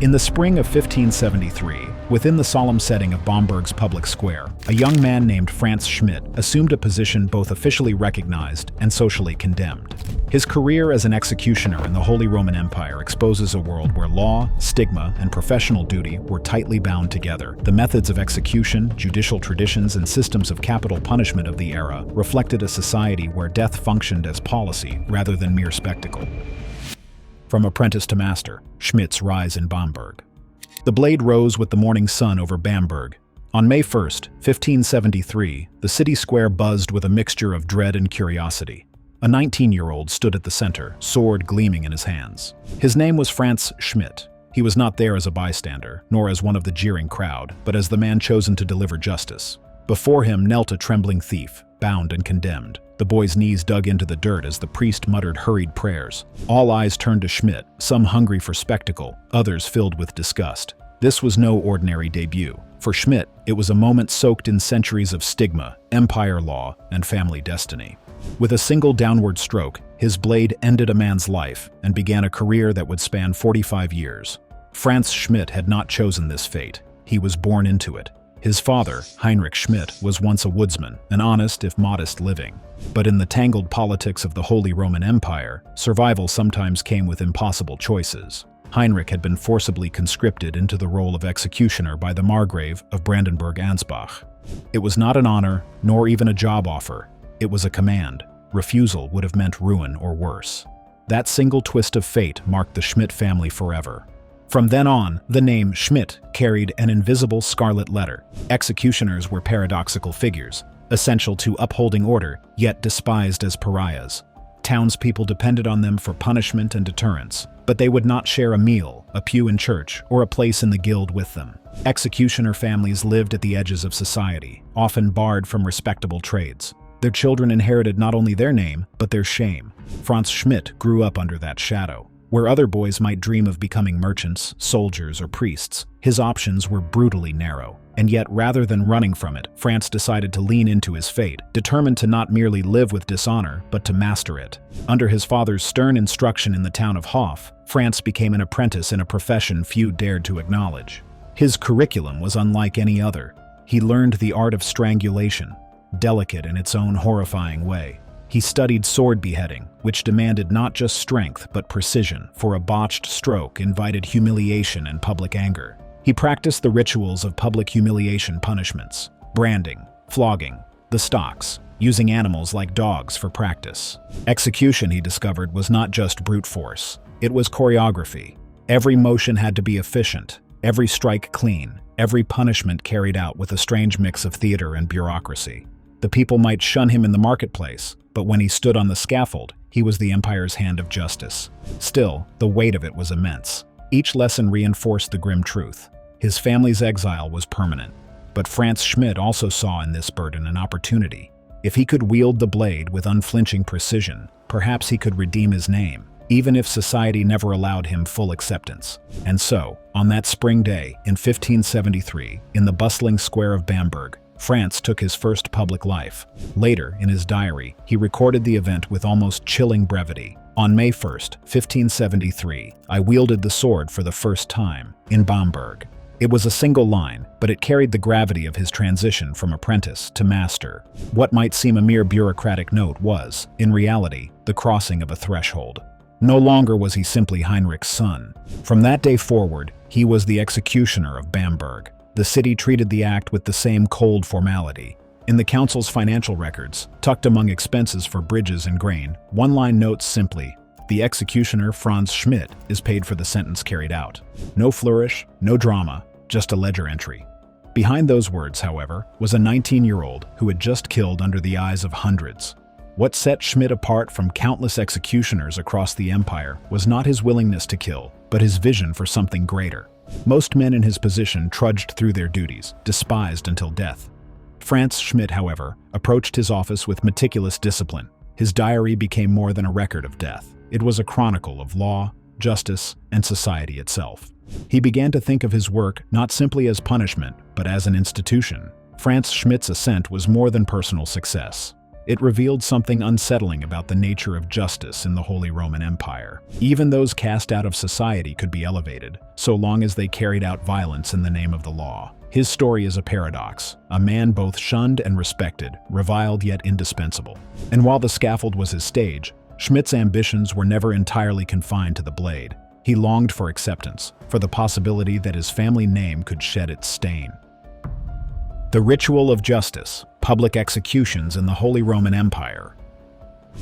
In the spring of 1573, within the solemn setting of Bamberg's public square, a young man named Frantz Schmidt assumed a position both officially recognized and socially condemned. His career as an executioner in the Holy Roman Empire exposes a world where law, stigma, and professional duty were tightly bound together. The methods of execution, judicial traditions, and systems of capital punishment of the era reflected a society where death functioned as policy rather than mere spectacle. From apprentice to master, Schmidt's rise in Bamberg. The blade rose with the morning sun over Bamberg. On May 1st, 1573, the city square buzzed with a mixture of dread and curiosity. A 19-year-old stood at the center, sword gleaming in his hands. His name was Frantz Schmidt. He was not there as a bystander, nor as one of the jeering crowd, but as the man chosen to deliver justice. Before him knelt a trembling thief, bound and condemned. The boy's knees dug into the dirt as the priest muttered hurried prayers. All eyes turned to Schmidt, some hungry for spectacle, others filled with disgust. This was no ordinary debut. For Schmidt, it was a moment soaked in centuries of stigma, empire law, and family destiny. With a single downward stroke, his blade ended a man's life and began a career that would span 45 years. Frantz Schmidt had not chosen this fate. He was born into it. His father, Heinrich Schmidt, was once a woodsman, an honest if modest living. But in the tangled politics of the Holy Roman Empire, survival sometimes came with impossible choices. Heinrich had been forcibly conscripted into the role of executioner by the Margrave of Brandenburg-Ansbach. It was not an honor, nor even a job offer. It was a command. Refusal would have meant ruin or worse. That single twist of fate marked the Schmidt family forever. From then on, the name Schmidt carried an invisible scarlet letter. Executioners were paradoxical figures, essential to upholding order, yet despised as pariahs. Townspeople depended on them for punishment and deterrence, but they would not share a meal, a pew in church, or a place in the guild with them. Executioner families lived at the edges of society, often barred from respectable trades. Their children inherited not only their name, but their shame. Frantz Schmidt grew up under that shadow. Where other boys might dream of becoming merchants, soldiers, or priests, his options were brutally narrow. And yet, rather than running from it, Frantz decided to lean into his fate, determined to not merely live with dishonor, but to master it. Under his father's stern instruction in the town of Hof, Frantz became an apprentice in a profession few dared to acknowledge. His curriculum was unlike any other. He learned the art of strangulation, delicate in its own horrifying way. He studied sword beheading, which demanded not just strength but precision, for a botched stroke invited humiliation and public anger. He practiced the rituals of public humiliation punishments, branding, flogging, the stocks, using animals like dogs for practice. Execution, he discovered, was not just brute force. It was choreography. Every motion had to be efficient, every strike clean, every punishment carried out with a strange mix of theater and bureaucracy. The people might shun him in the marketplace, but when he stood on the scaffold, he was the empire's hand of justice. Still, the weight of it was immense. Each lesson reinforced the grim truth. His family's exile was permanent. But Frantz Schmidt also saw in this burden an opportunity. If he could wield the blade with unflinching precision, perhaps he could redeem his name, even if society never allowed him full acceptance. And so, on that spring day in 1573, in the bustling square of Bamberg, Frantz took his first public life. Later, in his diary, he recorded the event with almost chilling brevity. On May 1st, 1573, I wielded the sword for the first time in Bamberg. It was a single line, but it carried the gravity of his transition from apprentice to master. What might seem a mere bureaucratic note was, in reality, the crossing of a threshold. No longer was he simply Heinrich's son. From that day forward, he was the executioner of Bamberg. The city treated the act with the same cold formality. In the council's financial records, tucked among expenses for bridges and grain, one line notes simply, "The executioner Frantz Schmidt is paid for the sentence carried out." No flourish, no drama, just a ledger entry. Behind those words, however, was a 19-year-old who had just killed under the eyes of hundreds. What set Schmidt apart from countless executioners across the empire was not his willingness to kill, but his vision for something greater. Most men in his position trudged through their duties, despised until death. Frantz Schmidt, however, approached his office with meticulous discipline. His diary became more than a record of death. It was a chronicle of law, justice, and society itself. He began to think of his work not simply as punishment, but as an institution. Frantz Schmidt's ascent was more than personal success. It revealed something unsettling about the nature of justice in the Holy Roman Empire. Even those cast out of society could be elevated, so long as they carried out violence in the name of the law. His story is a paradox, a man both shunned and respected, reviled yet indispensable. And while the scaffold was his stage, Schmidt's ambitions were never entirely confined to the blade. He longed for acceptance, for the possibility that his family name could shed its stain. The ritual of justice, public executions in the Holy Roman Empire.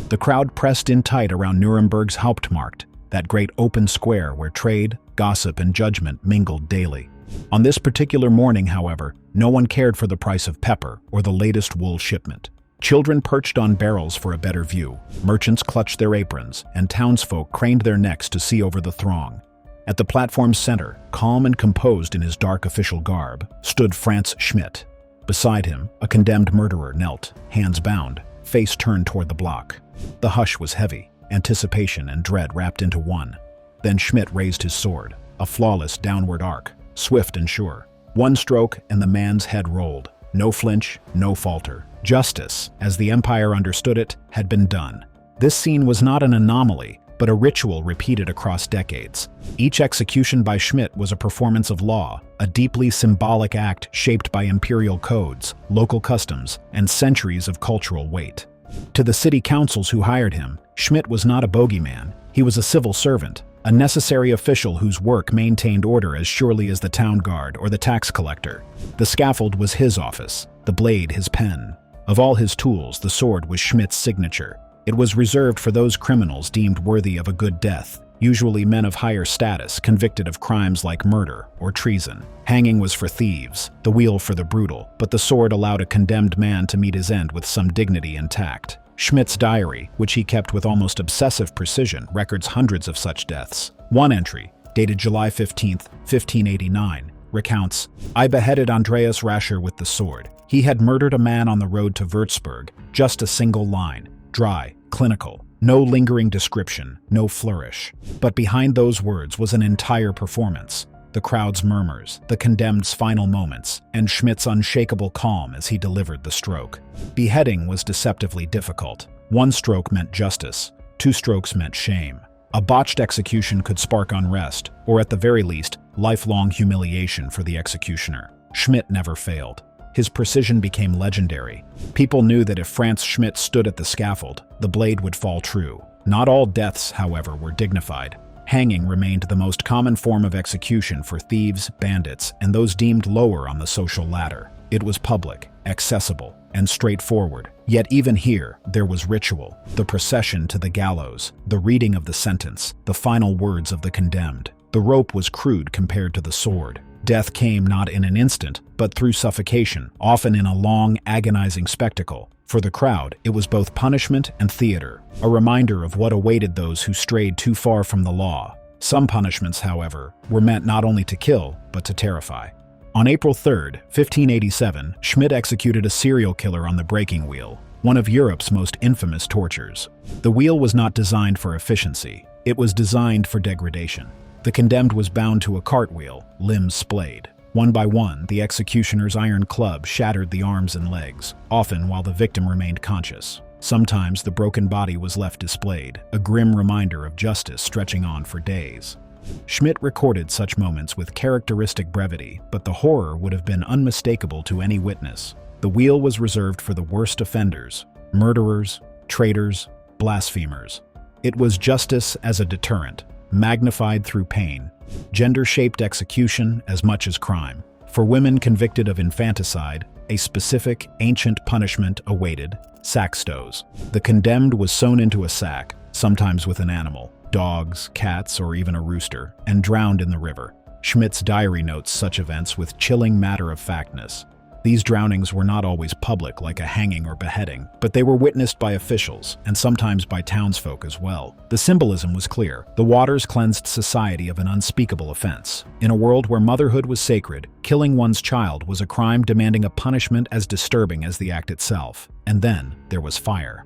The crowd pressed in tight around Nuremberg's Hauptmarkt, that great open square where trade, gossip, and judgment mingled daily. On this particular morning, however, no one cared for the price of pepper or the latest wool shipment. Children perched on barrels for a better view, merchants clutched their aprons, and townsfolk craned their necks to see over the throng. At the platform's center, calm and composed in his dark official garb, stood Frantz Schmidt. Beside him, a condemned murderer knelt, hands bound, face turned toward the block. The hush was heavy, anticipation and dread wrapped into one. Then Schmidt raised his sword, a flawless downward arc, swift and sure. One stroke and the man's head rolled. No flinch, no falter. Justice, as the Empire understood it, had been done. This scene was not an anomaly, but a ritual repeated across decades. Each execution by Schmidt was a performance of law, a deeply symbolic act shaped by imperial codes, local customs, and centuries of cultural weight. To the city councils who hired him, Schmidt was not a bogeyman. He was a civil servant, a necessary official whose work maintained order as surely as the town guard or the tax collector. The scaffold was his office, the blade his pen. Of all his tools, the sword was Schmidt's signature. It was reserved for those criminals deemed worthy of a good death, usually men of higher status convicted of crimes like murder or treason. Hanging was for thieves, the wheel for the brutal, but the sword allowed a condemned man to meet his end with some dignity and tact. Schmidt's diary, which he kept with almost obsessive precision, records hundreds of such deaths. One entry, dated July 15, 1589, recounts, "I beheaded Andreas Rascher with the sword. He had murdered a man on the road to Würzburg." Just a single line, dry, clinical, no lingering description, no flourish. But behind those words was an entire performance. The crowd's murmurs, the condemned's final moments, and Schmidt's unshakable calm as he delivered the stroke. Beheading was deceptively difficult. One stroke meant justice, two strokes meant shame. A botched execution could spark unrest, or at the very least, lifelong humiliation for the executioner. Schmidt never failed. His precision became legendary. People knew that if Frantz Schmidt stood at the scaffold, the blade would fall true. Not all deaths, however, were dignified. Hanging remained the most common form of execution for thieves, bandits, and those deemed lower on the social ladder. It was public, accessible, and straightforward. Yet even here, there was ritual, the procession to the gallows, the reading of the sentence, the final words of the condemned. The rope was crude compared to the sword. Death came not in an instant, but through suffocation, often in a long, agonizing spectacle. For the crowd, it was both punishment and theater, a reminder of what awaited those who strayed too far from the law. Some punishments, however, were meant not only to kill, but to terrify. On April 3, 1587, Schmidt executed a serial killer on the breaking wheel, one of Europe's most infamous tortures. The wheel was not designed for efficiency, it was designed for degradation. The condemned was bound to a cartwheel, limbs splayed. One by one, the executioner's iron club shattered the arms and legs, often while the victim remained conscious. Sometimes the broken body was left displayed, a grim reminder of justice stretching on for days. Schmidt recorded such moments with characteristic brevity, but the horror would have been unmistakable to any witness. The wheel was reserved for the worst offenders, murderers, traitors, blasphemers. It was justice as a deterrent, magnified through pain, gender-shaped execution as much as crime. For women convicted of infanticide, a specific, ancient punishment awaited: sack stows. The condemned was sewn into a sack, sometimes with an animal, dogs, cats, or even a rooster, and drowned in the river. Schmidt's diary notes such events with chilling matter-of-factness. These drownings were not always public like a hanging or beheading, but they were witnessed by officials, and sometimes by townsfolk as well. The symbolism was clear. The waters cleansed society of an unspeakable offense. In a world where motherhood was sacred, killing one's child was a crime demanding a punishment as disturbing as the act itself. And then there was fire.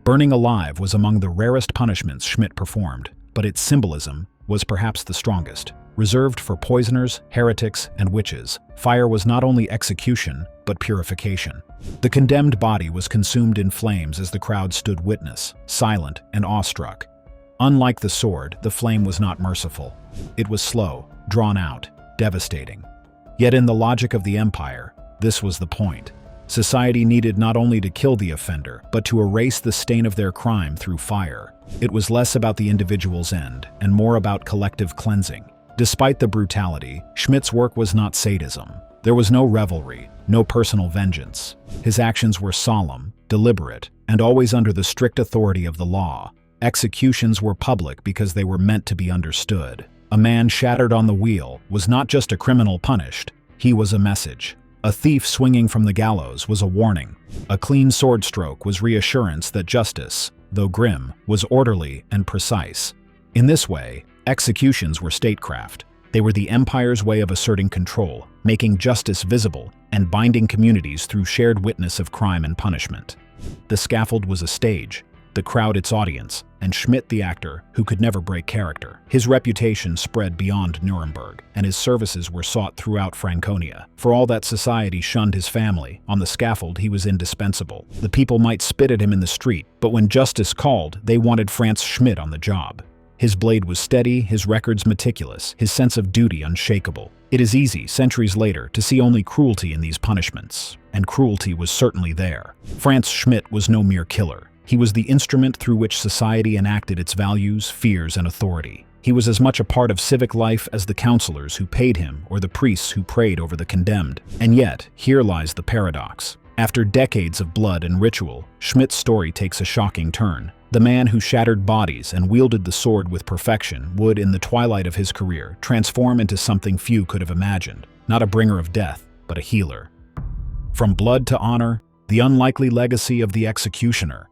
Burning alive was among the rarest punishments Schmidt performed, but its symbolism was perhaps the strongest. reserved for poisoners, heretics, and witches. Fire was not only execution, but purification. The condemned body was consumed in flames as the crowd stood witness, silent and awestruck. Unlike the sword, the flame was not merciful. It was slow, drawn out, devastating. Yet in the logic of the empire, this was the point. Society needed not only to kill the offender, but to erase the stain of their crime through fire. It was less about the individual's end, and more about collective cleansing. Despite the brutality, Schmidt's work was not sadism. There was no revelry, no personal vengeance. His actions were solemn, deliberate, and always under the strict authority of the law. Executions were public because they were meant to be understood. A man shattered on the wheel was not just a criminal punished, he was a message. A thief swinging from the gallows was a warning. A clean sword stroke was reassurance that justice, though grim, was orderly and precise. In this way, executions were statecraft. They were the empire's way of asserting control, making justice visible, and binding communities through shared witness of crime and punishment. The scaffold was a stage, the crowd its audience, and Schmidt the actor, who could never break character. His reputation spread beyond Nuremberg, and his services were sought throughout Franconia. For all that society shunned his family, on the scaffold he was indispensable. The people might spit at him in the street, but when justice called, they wanted Frantz Schmidt on the job. His blade was steady, his records meticulous, his sense of duty unshakable. It is easy, centuries later, to see only cruelty in these punishments, and cruelty was certainly there. Frantz Schmidt was no mere killer. He was the instrument through which society enacted its values, fears, and authority. He was as much a part of civic life as the counselors who paid him or the priests who prayed over the condemned. And yet, here lies the paradox. After decades of blood and ritual, Schmidt's story takes a shocking turn. The man who shattered bodies and wielded the sword with perfection would, in the twilight of his career, transform into something few could have imagined. Not a bringer of death, but a healer. From blood to honor, the unlikely legacy of the executioner.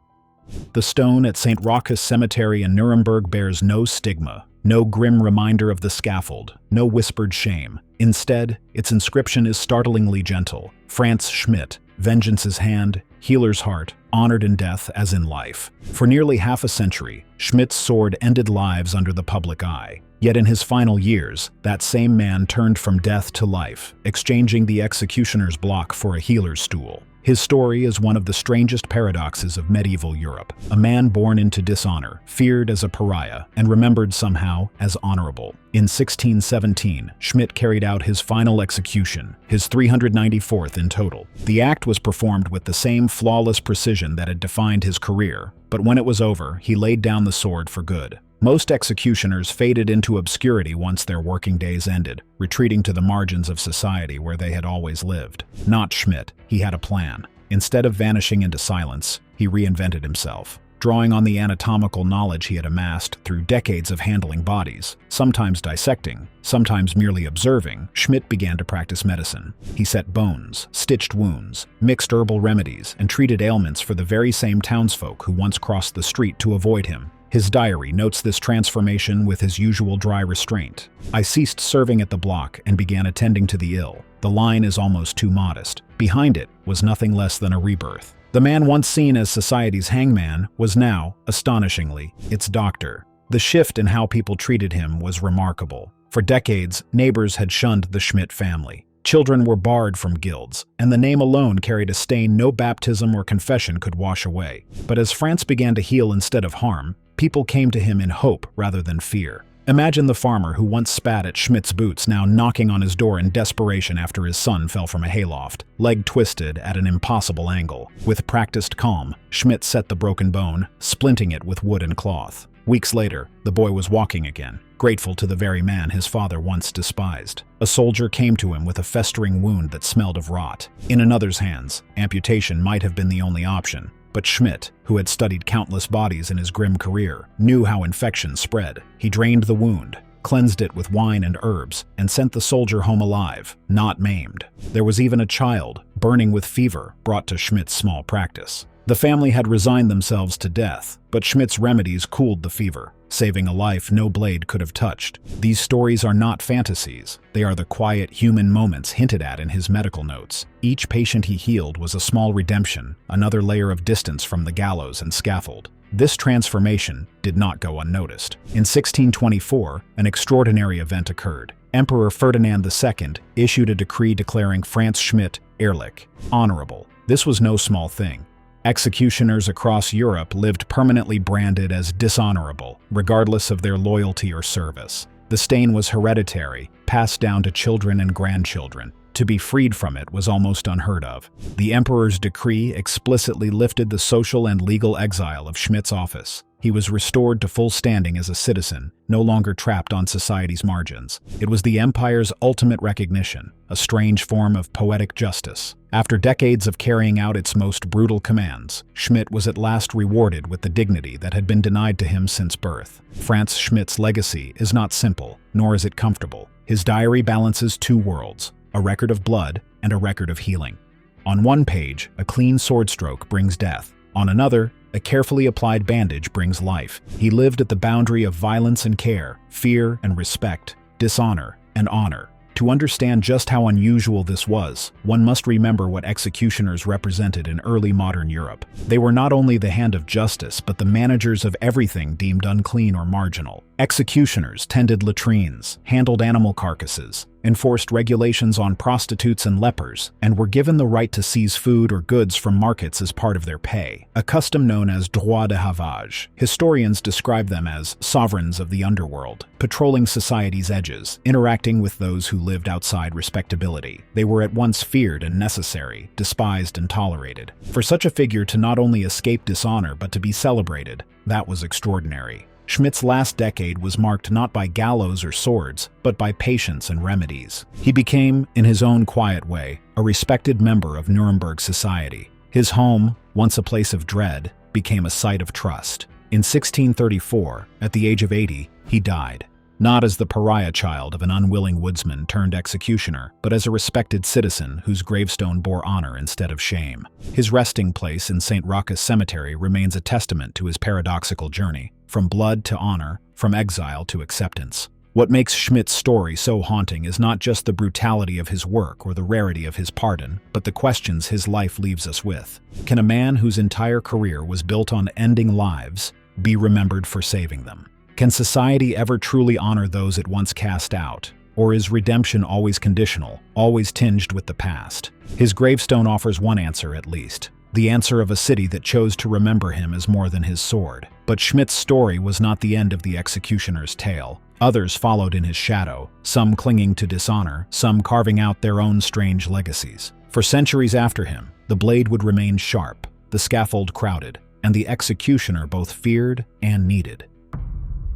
The stone at St. Rochus Cemetery in Nuremberg bears no stigma, no grim reminder of the scaffold, no whispered shame. Instead, its inscription is startlingly gentle. Frantz Schmidt, vengeance's hand, healer's heart, honored in death as in life. For nearly half a century, Schmidt's sword ended lives under the public eye. Yet in his final years, that same man turned from death to life, exchanging the executioner's block for a healer's stool. His story is one of the strangest paradoxes of medieval Europe. A man born into dishonor, feared as a pariah, and remembered somehow as honorable. In 1617, Schmidt carried out his final execution, his 394th in total. The act was performed with the same flawless precision that had defined his career, but when it was over, he laid down the sword for good. Most executioners faded into obscurity once their working days ended, retreating to the margins of society where they had always lived. Not Schmidt. He had a plan. Instead of vanishing into silence, he reinvented himself. Drawing on the anatomical knowledge he had amassed through decades of handling bodies, sometimes dissecting, sometimes merely observing, Schmidt began to practice medicine. He set bones, stitched wounds, mixed herbal remedies, and treated ailments for the very same townsfolk who once crossed the street to avoid him. His diary notes this transformation with his usual dry restraint. "I ceased serving at the block and began attending to the ill." The line is almost too modest. Behind it was nothing less than a rebirth. The man once seen as society's hangman was now, astonishingly, its doctor. The shift in how people treated him was remarkable. For decades, neighbors had shunned the Schmidt family. Children were barred from guilds, and the name alone carried a stain no baptism or confession could wash away. But as Frantz began to heal instead of harm, people came to him in hope rather than fear. Imagine the farmer who once spat at Schmidt's boots now knocking on his door in desperation after his son fell from a hayloft, leg twisted at an impossible angle. With practiced calm, Schmidt set the broken bone, splinting it with wood and cloth. Weeks later, the boy was walking again, grateful to the very man his father once despised. A soldier came to him with a festering wound that smelled of rot. In another's hands, amputation might have been the only option. But Schmidt, who had studied countless bodies in his grim career, knew how infections spread. He drained the wound, cleansed it with wine and herbs, and sent the soldier home alive, not maimed. There was even a child, burning with fever, brought to Schmidt's small practice. The family had resigned themselves to death, but Schmidt's remedies cooled the fever, saving a life no blade could have touched. These stories are not fantasies. They are the quiet human moments hinted at in his medical notes. Each patient he healed was a small redemption, another layer of distance from the gallows and scaffold. This transformation did not go unnoticed. In 1624, an extraordinary event occurred. Emperor Ferdinand II issued a decree declaring Frantz Schmidt, Ehrlich, honorable. This was no small thing. Executioners across Europe lived permanently branded as dishonorable, regardless of their loyalty or service. The stain was hereditary, passed down to children and grandchildren. To be freed from it was almost unheard of. The emperor's decree explicitly lifted the social and legal exile of Schmidt's office. He was restored to full standing as a citizen, no longer trapped on society's margins. It was the empire's ultimate recognition, a strange form of poetic justice. After decades of carrying out its most brutal commands, Schmidt was at last rewarded with the dignity that had been denied to him since birth. Frantz Schmidt's legacy is not simple, nor is it comfortable. His diary balances two worlds, a record of blood and a record of healing. On one page, a clean sword stroke brings death. On another, a carefully applied bandage brings life. He lived at the boundary of violence and care, fear and respect, dishonor and honor. To understand just how unusual this was, one must remember what executioners represented in early modern Europe. They were not only the hand of justice, but the managers of everything deemed unclean or marginal. Executioners tended latrines, handled animal carcasses, enforced regulations on prostitutes and lepers, and were given the right to seize food or goods from markets as part of their pay, a custom known as droit de havage. Historians describe them as sovereigns of the underworld, patrolling society's edges, interacting with those who lived outside respectability. They were at once feared and necessary, despised and tolerated. For such a figure to not only escape dishonor but to be celebrated, that was extraordinary. Schmidt's last decade was marked not by gallows or swords, but by patience and remedies. He became, in his own quiet way, a respected member of Nuremberg society. His home, once a place of dread, became a site of trust. In 1634, at the age of 80, he died. Not as the pariah child of an unwilling woodsman turned executioner, but as a respected citizen whose gravestone bore honor instead of shame. His resting place in St. Rochus Cemetery remains a testament to his paradoxical journey, from blood to honor, from exile to acceptance. What makes Schmidt's story so haunting is not just the brutality of his work or the rarity of his pardon, but the questions his life leaves us with. Can a man whose entire career was built on ending lives be remembered for saving them? Can society ever truly honor those it once cast out? Or is redemption always conditional, always tinged with the past? His gravestone offers one answer at least. The answer of a city that chose to remember him as more than his sword. But Schmidt's story was not the end of the executioner's tale. Others followed in his shadow, some clinging to dishonor, some carving out their own strange legacies. For centuries after him, the blade would remain sharp, the scaffold crowded, and the executioner both feared and needed.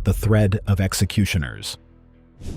The thread of executioners.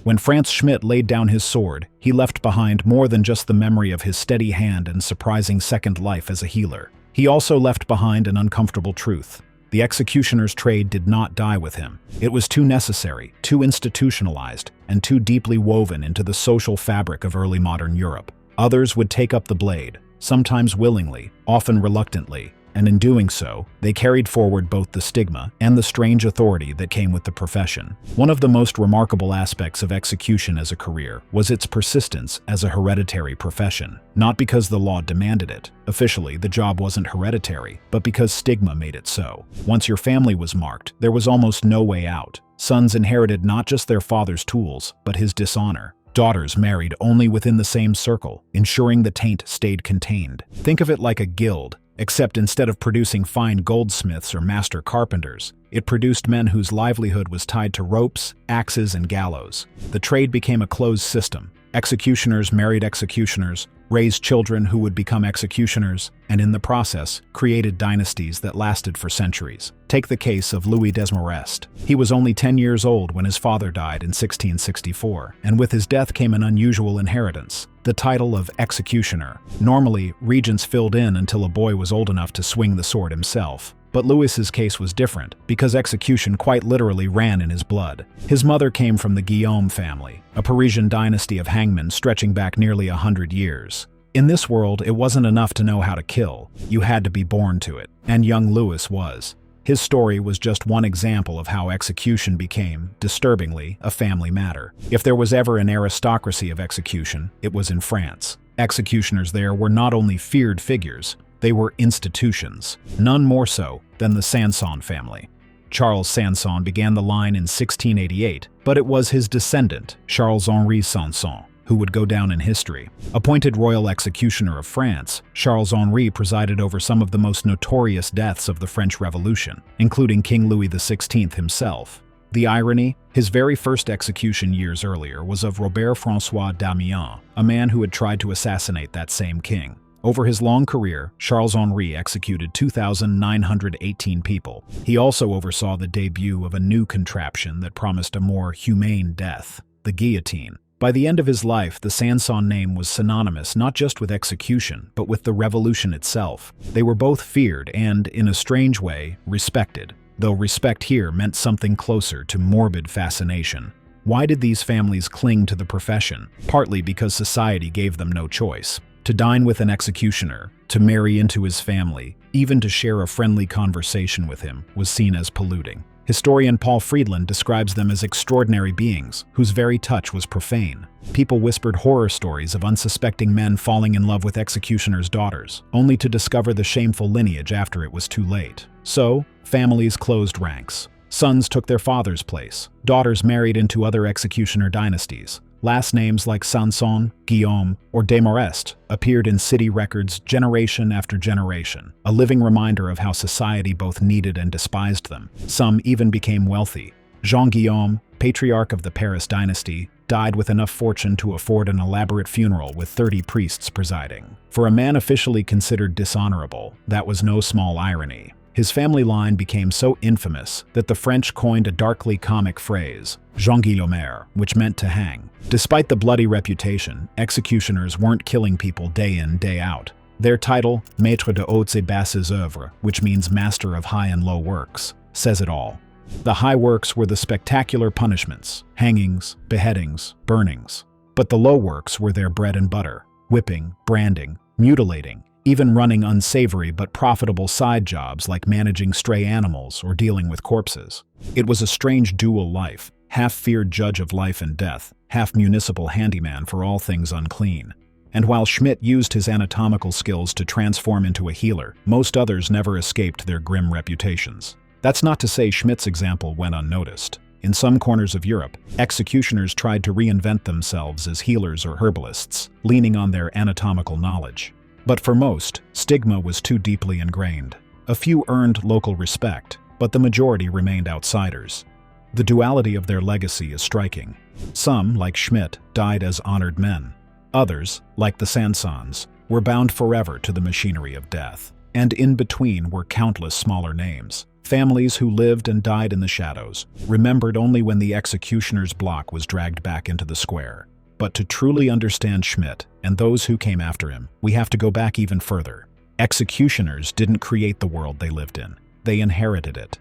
When Frantz Schmidt laid down his sword, he left behind more than just the memory of his steady hand and surprising second life as a healer. He also left behind an uncomfortable truth. The executioner's trade did not die with him. It was too necessary, too institutionalized, and too deeply woven into the social fabric of early modern Europe. Others would take up the blade, sometimes willingly, often reluctantly, and in doing so, they carried forward both the stigma and the strange authority that came with the profession. One of the most remarkable aspects of execution as a career was its persistence as a hereditary profession. Not because the law demanded it. Officially, the job wasn't hereditary, but because stigma made it so. Once your family was marked, there was almost no way out. Sons inherited not just their father's tools, but his dishonor. Daughters married only within the same circle, ensuring the taint stayed contained. Think of it like a guild. Except instead of producing fine goldsmiths or master carpenters, it produced men whose livelihood was tied to ropes, axes, and gallows. The trade became a closed system. Executioners married executioners, raised children who would become executioners, and in the process, created dynasties that lasted for centuries. Take the case of Louis Desmarest. He was only 10 years old when his father died in 1664, and with his death came an unusual inheritance, the title of executioner. Normally, regents filled in until a boy was old enough to swing the sword himself. But Louis's case was different, because execution quite literally ran in his blood. His mother came from the Guillaume family, a Parisian dynasty of hangmen stretching back nearly 100 years. In this world, it wasn't enough to know how to kill. You had to be born to it, and young Louis was. His story was just one example of how execution became, disturbingly, a family matter. If there was ever an aristocracy of execution, it was in France. Executioners there were not only feared figures, They were institutions, none more so than the Sanson family. Charles Sanson began the line in 1688, but it was his descendant, Charles-Henri Sanson, who would go down in history. Appointed royal executioner of France, Charles-Henri presided over some of the most notorious deaths of the French Revolution, including King Louis XVI himself. The irony, his very first execution years earlier was of Robert François d'Amiens, a man who had tried to assassinate that same king. Over his long career, Charles-Henri executed 2,918 people. He also oversaw the debut of a new contraption that promised a more humane death, the guillotine. By the end of his life, the Sanson name was synonymous not just with execution, but with the revolution itself. They were both feared and, in a strange way, respected, though respect here meant something closer to morbid fascination. Why did these families cling to the profession? Partly because society gave them no choice. To dine with an executioner, to marry into his family, even to share a friendly conversation with him, was seen as polluting. Historian Paul Friedland describes them as extraordinary beings, whose very touch was profane. People whispered horror stories of unsuspecting men falling in love with executioners' daughters, only to discover the shameful lineage after it was too late. So, families closed ranks. Sons took their father's place. Daughters married into other executioner dynasties. Last names like Sanson, Guillaume, or Desmarest appeared in city records generation after generation, a living reminder of how society both needed and despised them. Some even became wealthy. Jean Guillaume, patriarch of the Paris dynasty, died with enough fortune to afford an elaborate funeral with 30 priests presiding. For a man officially considered dishonorable, that was no small irony. His family line became so infamous that the French coined a darkly comic phrase, Jean Guillaumer, which meant to hang. Despite the bloody reputation, executioners weren't killing people day in, day out. Their title, Maître de hautes et basses œuvres, which means master of high and low works, says it all. The high works were the spectacular punishments, hangings, beheadings, burnings. But the low works were their bread and butter, whipping, branding, mutilating, even running unsavory but profitable side jobs like managing stray animals or dealing with corpses. It was a strange dual life, half feared judge of life and death, half municipal handyman for all things unclean. And while Schmidt used his anatomical skills to transform into a healer, most others never escaped their grim reputations. That's not to say Schmidt's example went unnoticed. In some corners of Europe, executioners tried to reinvent themselves as healers or herbalists, leaning on their anatomical knowledge. But for most, stigma was too deeply ingrained. A few earned local respect, but the majority remained outsiders. The duality of their legacy is striking. Some, like Schmidt, died as honored men. Others, like the Sansons, were bound forever to the machinery of death. And in between were countless smaller names. Families who lived and died in the shadows, remembered only when the executioner's block was dragged back into the square. But to truly understand Schmidt and those who came after him, we have to go back even further. Executioners didn't create the world they lived in. They inherited it.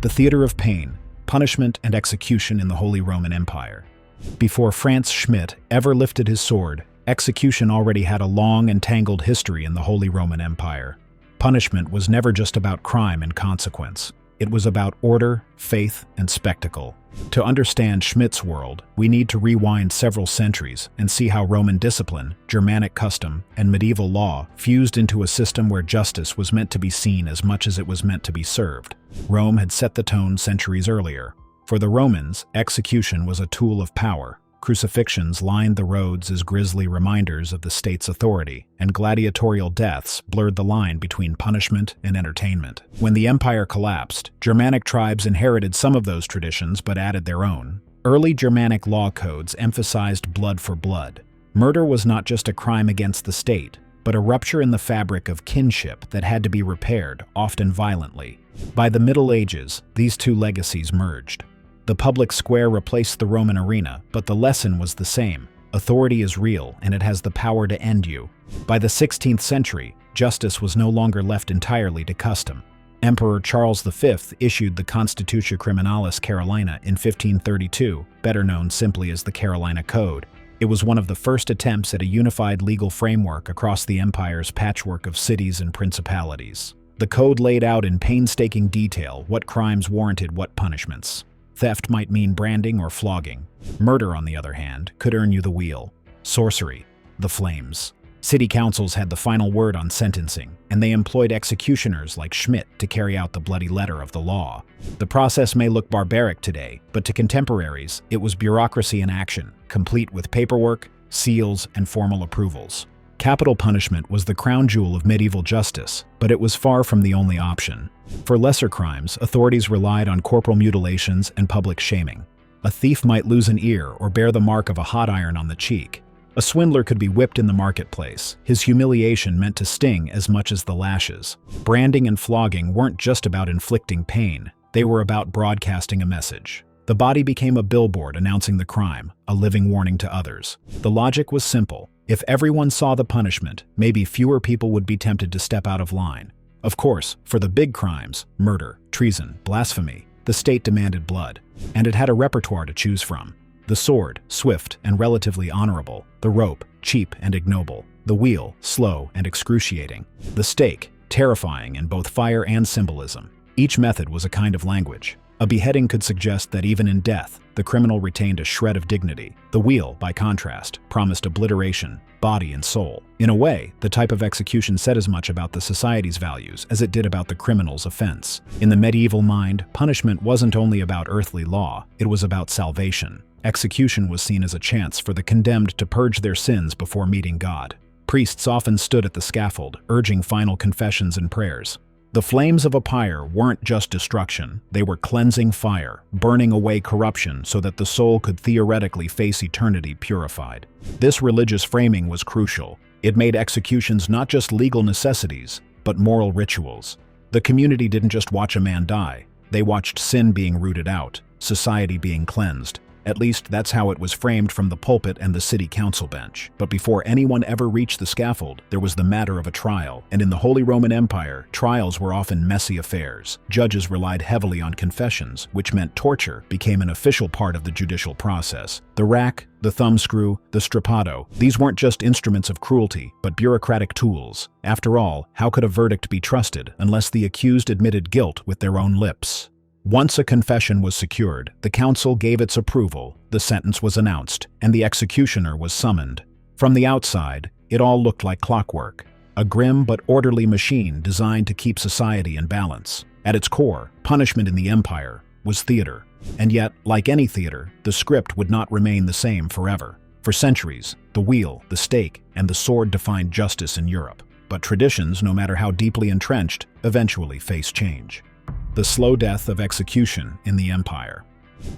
The theater of pain, punishment, and execution in the Holy Roman Empire. Before Frantz Schmidt ever lifted his sword, execution already had a long and tangled history in the Holy Roman Empire. Punishment was never just about crime and consequence. It was about order, faith, and spectacle. To understand Schmidt's world, we need to rewind several centuries and see how Roman discipline, Germanic custom, and medieval law fused into a system where justice was meant to be seen as much as it was meant to be served. Rome had set the tone centuries earlier. For the Romans, execution was a tool of power. Crucifixions lined the roads as grisly reminders of the state's authority, and gladiatorial deaths blurred the line between punishment and entertainment. When the empire collapsed, Germanic tribes inherited some of those traditions but added their own. Early Germanic law codes emphasized blood for blood. Murder was not just a crime against the state, but a rupture in the fabric of kinship that had to be repaired, often violently. By the Middle Ages, these two legacies merged. The public square replaced the Roman arena, but the lesson was the same. Authority is real, and it has the power to end you. By the 16th century, justice was no longer left entirely to custom. Emperor Charles V issued the Constitutia Criminalis Carolina in 1532, better known simply as the Carolina Code. It was one of the first attempts at a unified legal framework across the empire's patchwork of cities and principalities. The code laid out in painstaking detail what crimes warranted what punishments. Theft might mean branding or flogging. Murder, on the other hand, could earn you the wheel. Sorcery, the flames. City councils had the final word on sentencing, and they employed executioners like Schmidt to carry out the bloody letter of the law. The process may look barbaric today, but to contemporaries, it was bureaucracy in action, complete with paperwork, seals, and formal approvals. Capital punishment was the crown jewel of medieval justice, but it was far from the only option. For lesser crimes, authorities relied on corporal mutilations and public shaming. A thief might lose an ear or bear the mark of a hot iron on the cheek. A swindler could be whipped in the marketplace. His humiliation meant to sting as much as the lashes. Branding and flogging weren't just about inflicting pain, they were about broadcasting a message. The body became a billboard announcing the crime, a living warning to others. The logic was simple. If everyone saw the punishment, maybe fewer people would be tempted to step out of line. Of course, for the big crimes, murder, treason, blasphemy, the state demanded blood, and it had a repertoire to choose from. The sword, swift and relatively honorable. The rope, cheap and ignoble. The wheel, slow and excruciating. The stake, terrifying in both fire and symbolism. Each method was a kind of language. A beheading could suggest that even in death, the criminal retained a shred of dignity. The wheel, by contrast, promised obliteration, body and soul. In a way, the type of execution said as much about the society's values as it did about the criminal's offense. In the medieval mind, punishment wasn't only about earthly law, it was about salvation. Execution was seen as a chance for the condemned to purge their sins before meeting God. Priests often stood at the scaffold, urging final confessions and prayers. The flames of a pyre weren't just destruction, they were cleansing fire, burning away corruption so that the soul could theoretically face eternity purified. This religious framing was crucial. It made executions not just legal necessities, but moral rituals. The community didn't just watch a man die, they watched sin being rooted out, society being cleansed. At least that's how it was framed from the pulpit and the city council bench. But before anyone ever reached the scaffold, there was the matter of a trial. And in the Holy Roman Empire, trials were often messy affairs. Judges relied heavily on confessions, which meant torture became an official part of the judicial process. The rack, the thumbscrew, the strappado, these weren't just instruments of cruelty, but bureaucratic tools. After all, how could a verdict be trusted unless the accused admitted guilt with their own lips? Once a confession was secured, the council gave its approval, the sentence was announced, and the executioner was summoned. From the outside, it all looked like clockwork, a grim but orderly machine designed to keep society in balance. At its core, punishment in the empire was theater. And yet, like any theater, the script would not remain the same forever. For centuries, the wheel, the stake, and the sword defined justice in Europe. But traditions, no matter how deeply entrenched, eventually face change. The slow death of execution in the empire.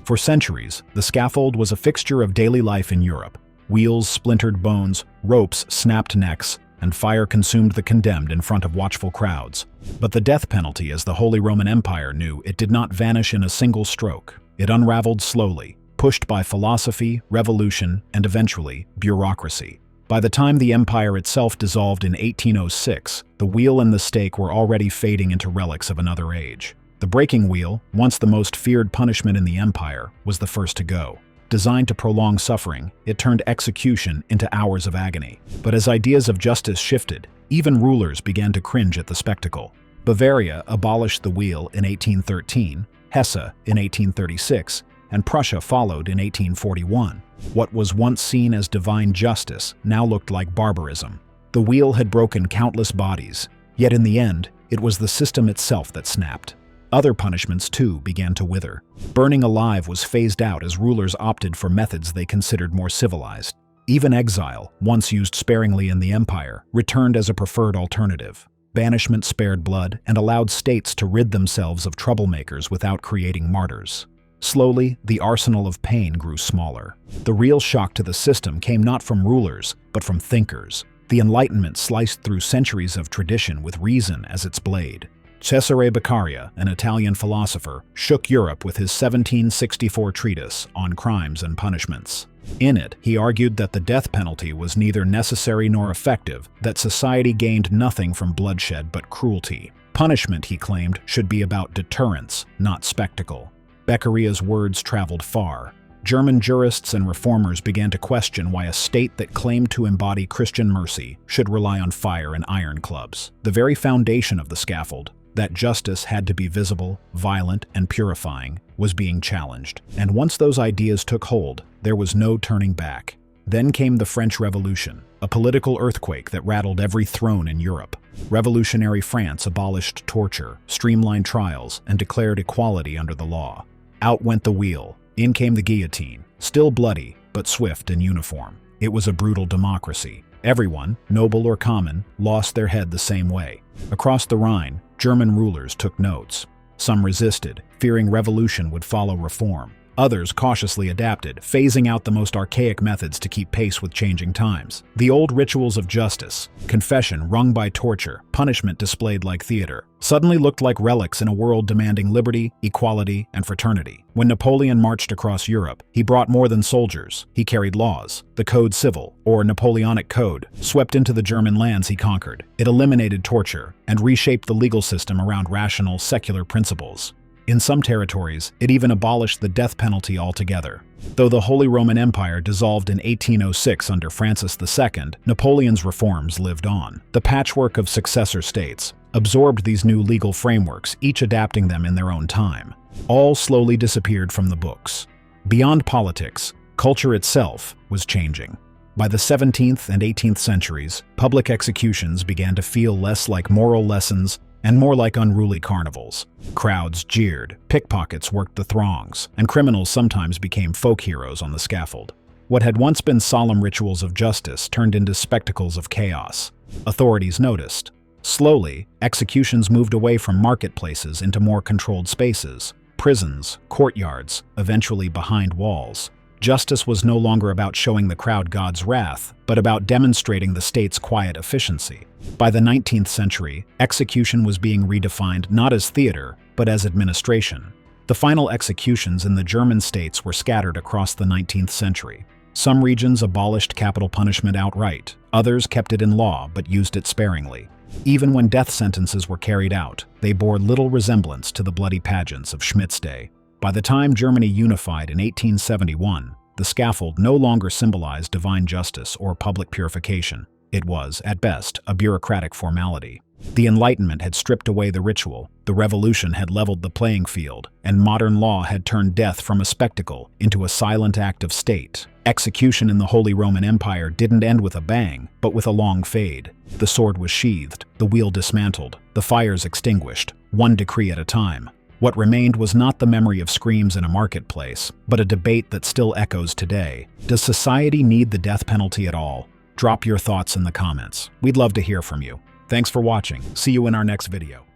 For centuries, the scaffold was a fixture of daily life in Europe. Wheels splintered bones, ropes snapped necks, and fire consumed the condemned in front of watchful crowds. But the death penalty, as the Holy Roman Empire knew, it did not vanish in a single stroke. It unraveled slowly, pushed by philosophy, revolution, and eventually, bureaucracy. By the time the empire itself dissolved in 1806, the wheel and the stake were already fading into relics of another age. The breaking wheel, once the most feared punishment in the empire, was the first to go. Designed to prolong suffering, it turned execution into hours of agony. But as ideas of justice shifted, even rulers began to cringe at the spectacle. Bavaria abolished the wheel in 1813, Hesse in 1836, and Prussia followed in 1841. What was once seen as divine justice now looked like barbarism. The wheel had broken countless bodies, yet in the end, it was the system itself that snapped. Other punishments, too, began to wither. Burning alive was phased out as rulers opted for methods they considered more civilized. Even exile, once used sparingly in the empire, returned as a preferred alternative. Banishment spared blood and allowed states to rid themselves of troublemakers without creating martyrs. Slowly, the arsenal of pain grew smaller. The real shock to the system came not from rulers, but from thinkers. The Enlightenment sliced through centuries of tradition with reason as its blade. Cesare Beccaria, an Italian philosopher, shook Europe with his 1764 treatise on crimes and punishments. In it, he argued that the death penalty was neither necessary nor effective, that society gained nothing from bloodshed but cruelty. Punishment, he claimed, should be about deterrence, not spectacle. Beccaria's words traveled far. German jurists and reformers began to question why a state that claimed to embody Christian mercy should rely on fire and iron clubs. The very foundation of the scaffold, that justice had to be visible, violent, and purifying, was being challenged. And once those ideas took hold, there was no turning back. Then came the French Revolution, a political earthquake that rattled every throne in Europe. Revolutionary France abolished torture, streamlined trials, and declared equality under the law. Out went the wheel. In came the guillotine, still bloody, but swift and uniform. It was a brutal democracy. Everyone, noble or common, lost their head the same way. Across the Rhine, German rulers took notes. Some resisted, fearing revolution would follow reform. Others cautiously adapted, phasing out the most archaic methods to keep pace with changing times. The old rituals of justice, confession wrung by torture, punishment displayed like theater, suddenly looked like relics in a world demanding liberty, equality, and fraternity. When Napoleon marched across Europe, he brought more than soldiers. He carried laws. The Code Civil, or Napoleonic Code, swept into the German lands he conquered. It eliminated torture and reshaped the legal system around rational, secular principles. In some territories, it even abolished the death penalty altogether. Though the Holy Roman Empire dissolved in 1806 under Francis II, Napoleon's reforms lived on. The patchwork of successor states absorbed these new legal frameworks, each adapting them in their own time. All slowly disappeared from the books. Beyond politics, culture itself was changing. By the 17th and 18th centuries, public executions began to feel less like moral lessons and more like unruly carnivals. Crowds jeered, pickpockets worked the throngs, and criminals sometimes became folk heroes on the scaffold. What had once been solemn rituals of justice turned into spectacles of chaos. Authorities noticed. Slowly, executions moved away from marketplaces into more controlled spaces, prisons, courtyards, eventually behind walls. Justice was no longer about showing the crowd God's wrath, but about demonstrating the state's quiet efficiency. By the 19th century, execution was being redefined not as theater, but as administration. The final executions in the German states were scattered across the 19th century. Some regions abolished capital punishment outright, others kept it in law but used it sparingly. Even when death sentences were carried out, they bore little resemblance to the bloody pageants of Schmidt's day. By the time Germany unified in 1871, the scaffold no longer symbolized divine justice or public purification. It was, at best, a bureaucratic formality. The Enlightenment had stripped away the ritual, the Revolution had leveled the playing field, and modern law had turned death from a spectacle into a silent act of state. Execution in the Holy Roman Empire didn't end with a bang, but with a long fade. The sword was sheathed, the wheel dismantled, the fires extinguished, one decree at a time. What remained was not the memory of screams in a marketplace, but a debate that still echoes today. Does society need the death penalty at all? Drop your thoughts in the comments. We'd love to hear from you. Thanks for watching. See you in our next video.